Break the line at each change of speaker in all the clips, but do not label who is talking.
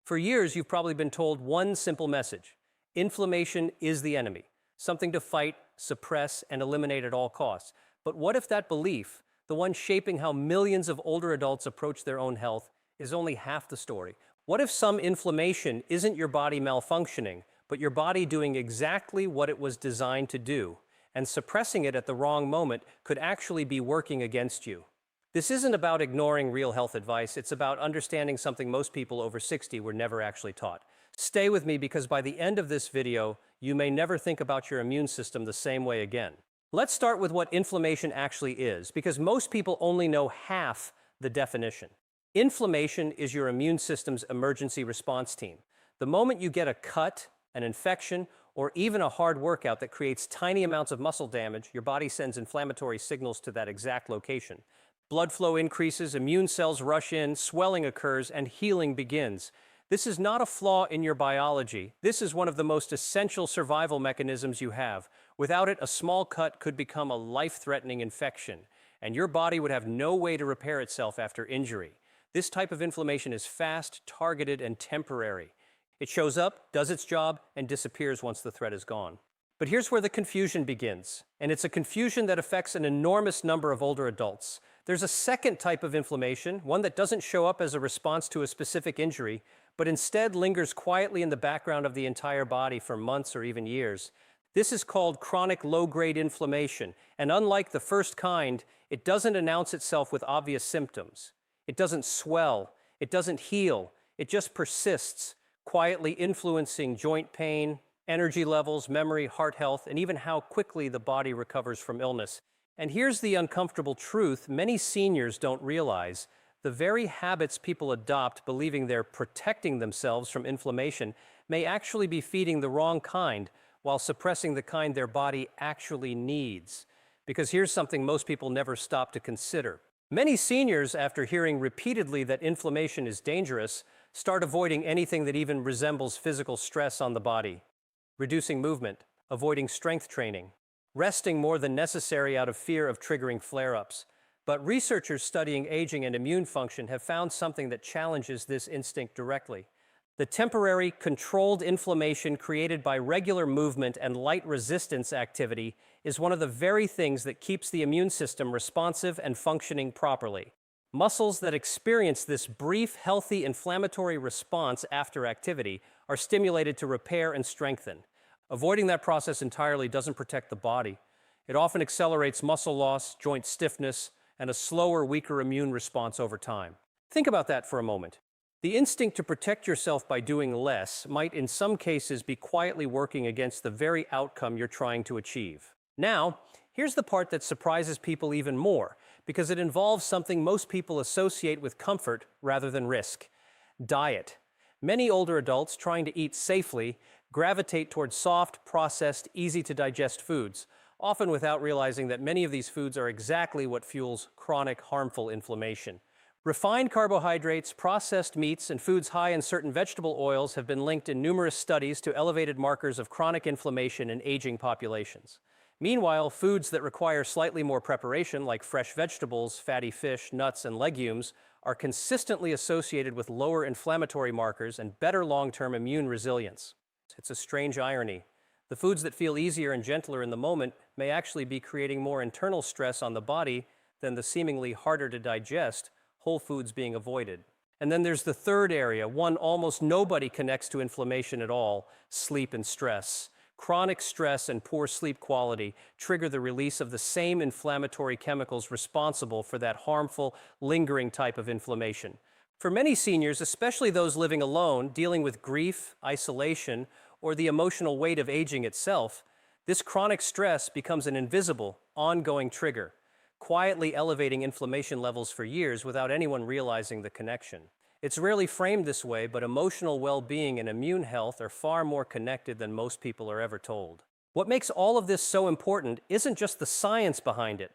For years, you've probably been told one simple message: inflammation is the enemy, something to fight, suppress, and eliminate at all costs. But what if that belief, the one shaping how millions of older adults approach their own health, is only half the story? What if some inflammation isn't your body malfunctioning, but your body doing exactly what it was designed to do, and suppressing it at the wrong moment could actually be working against you? This isn't about ignoring real health advice, it's about understanding something most people over 60 were never actually taught. Stay with me because by the end of this video, you may never think about your immune system the same way again. Let's start with what inflammation actually is, because most people only know half the definition. Inflammation is your immune system's emergency response team. The moment you get a cut, an infection, or even a hard workout that creates tiny amounts of muscle damage, your body sends inflammatory signals to that exact location. Blood flow increases, immune cells rush in, swelling occurs, and healing begins. This is not a flaw in your biology. This is one of the most essential survival mechanisms you have. Without it, a small cut could become a life-threatening infection, and your body would have no way to repair itself after injury. This type of inflammation is fast, targeted, and temporary. It shows up, does its job, and disappears once the threat is gone. But here's where the confusion begins, and it's a confusion that affects an enormous number of older adults. There's a second type of inflammation, one that doesn't show up as a response to a specific injury, but instead lingers quietly in the background of the entire body for months or even years. This is called chronic low-grade inflammation, and unlike the first kind, it doesn't announce itself with obvious symptoms. It doesn't swell, it doesn't heal, it just persists, quietly influencing joint pain, energy levels, memory, heart health, and even how quickly the body recovers from illness. And here's the uncomfortable truth many seniors don't realize. The very habits people adopt believing they're protecting themselves from inflammation may actually be feeding the wrong kind while suppressing the kind their body actually needs. Because here's something most people never stop to consider. Many seniors, after hearing repeatedly that inflammation is dangerous, start avoiding anything that even resembles physical stress on the body. Reducing movement, avoiding strength training, resting more than necessary out of fear of triggering flare-ups. But researchers studying aging and immune function have found something that challenges this instinct directly. The temporary, controlled inflammation created by regular movement and light resistance activity is one of the very things that keeps the immune system responsive and functioning properly. Muscles that experience this brief, healthy inflammatory response after activity are stimulated to repair and strengthen. Avoiding that process entirely doesn't protect the body. It often accelerates muscle loss, joint stiffness, and a slower, weaker immune response over time. Think about that for a moment. The instinct to protect yourself by doing less might in some cases be quietly working against the very outcome you're trying to achieve. Now, here's the part that surprises people even more, because it involves something most people associate with comfort rather than risk: diet. Many older adults trying to eat safely gravitate towards soft, processed, easy-to-digest foods, often without realizing that many of these foods are exactly what fuels chronic, harmful inflammation. Refined carbohydrates, processed meats, and foods high in certain vegetable oils have been linked in numerous studies to elevated markers of chronic inflammation in aging populations. Meanwhile, foods that require slightly more preparation, like fresh vegetables, fatty fish, nuts, and legumes, are consistently associated with lower inflammatory markers and better long-term immune resilience. It's a strange irony. The foods that feel easier and gentler in the moment may actually be creating more internal stress on the body than the seemingly harder to digest whole foods being avoided. And then there's the third area, one almost nobody connects to inflammation at all: sleep and stress. Chronic stress and poor sleep quality trigger the release of the same inflammatory chemicals responsible for that harmful, lingering type of inflammation. For many seniors, especially those living alone, dealing with grief, isolation, or the emotional weight of aging itself, this chronic stress becomes an invisible, ongoing trigger, quietly elevating inflammation levels for years without anyone realizing the connection. It's rarely framed this way, but emotional well-being and immune health are far more connected than most people are ever told. What makes all of this so important isn't just the science behind it.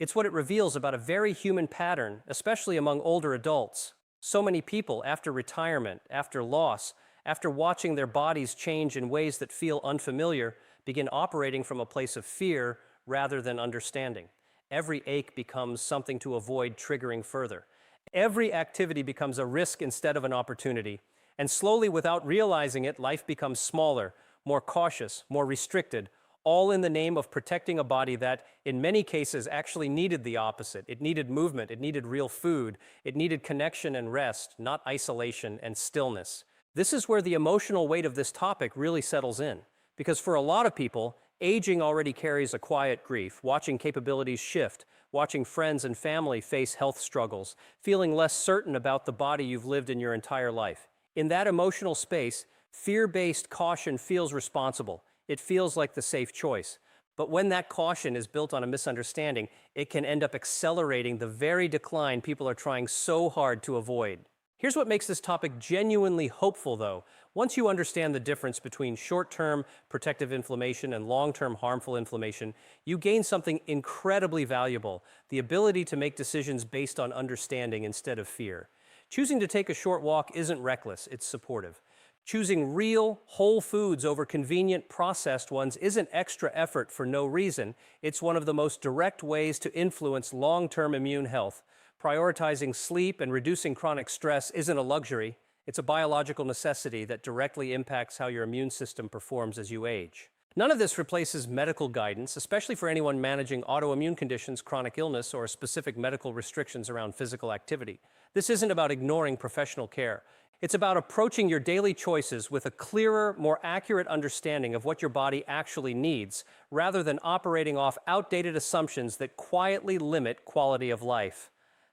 It's what it reveals about a very human pattern, especially among older adults. So many people, after retirement, after loss, after watching their bodies change in ways that feel unfamiliar, begin operating from a place of fear rather than understanding. Every ache becomes something to avoid triggering further. Every activity becomes a risk instead of an opportunity. And slowly, without realizing it, life becomes smaller, more cautious, more restricted, all in the name of protecting a body that, in many cases, actually needed the opposite. It needed movement, it needed real food, it needed connection and rest, not isolation and stillness. This is where the emotional weight of this topic really settles in. Because for a lot of people, aging already carries a quiet grief, watching capabilities shift, watching friends and family face health struggles, feeling less certain about the body you've lived in your entire life. In that emotional space, fear-based caution feels responsible. It feels like the safe choice. But when that caution is built on a misunderstanding, it can end up accelerating the very decline people are trying so hard to avoid. Here's what makes this topic genuinely hopeful, though. Once you understand the difference between short-term protective inflammation and long-term harmful inflammation, you gain something incredibly valuable: the ability to make decisions based on understanding instead of fear. Choosing to take a short walk isn't reckless, it's supportive. Choosing real, whole foods over convenient, processed ones isn't extra effort for no reason. It's one of the most direct ways to influence long-term immune health. Prioritizing sleep and reducing chronic stress isn't a luxury. It's a biological necessity that directly impacts how your immune system performs as you age. None of this replaces medical guidance, especially for anyone managing autoimmune conditions, chronic illness, or specific medical restrictions around physical activity. This isn't about ignoring professional care. It's about approaching your daily choices with a clearer, more accurate understanding of what your body actually needs, rather than operating off outdated assumptions that quietly limit quality of life.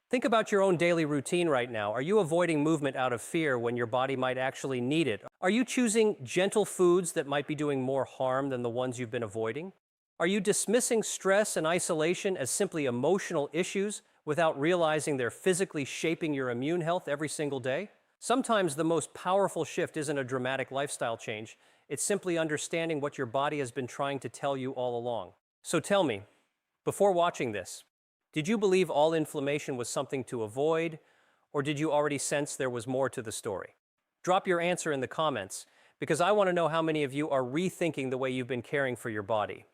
Think about your own daily routine right now. Are you avoiding movement out of fear when your body might actually need it? Are you choosing gentle foods that might be doing more harm than the ones you've been avoiding? Are you dismissing stress and isolation as simply emotional issues without realizing they're physically shaping your immune health every single day? Sometimes the most powerful shift isn't a dramatic lifestyle change. It's simply understanding what your body has been trying to tell you all along. So tell me, before watching this, did you believe all inflammation was something to avoid, or did you already sense there was more to the story? Drop your answer in the comments, because I want to know how many of you are rethinking the way you've been caring for your body.